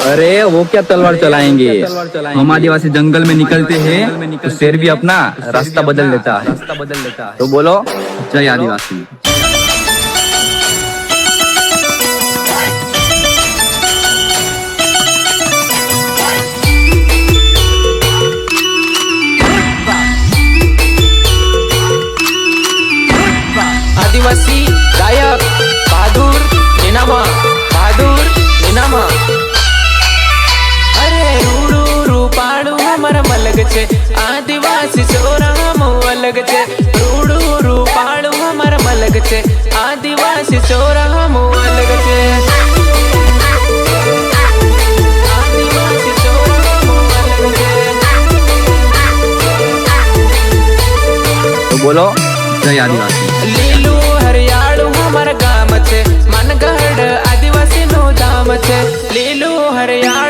अरे वो क्या तलवार चलाएंगे, हम आदिवासी जंगल में निकलते हैं तो शेर भी अपना रास्ता बदल लेता है। तो बोलो जय आदिवासी। आदिवासी गायक बहादुर निनामा, बहादुर निनामा। अरे रूडू रूपाड़ू हमारा मलग छे, आदिवासी छोरा हम अलग छे। रूडू रूपाड़ू हमारा मलग छे, आदिवासी छोरा हम अलग छे। आदिवासी छोरा हम अलग छे। तो बोलो जय आदिवासी। लीलू हरियाणू हमारा गाम छे, मनगढ़ आदिवासी नो धाम छे। लीलू हरियाणू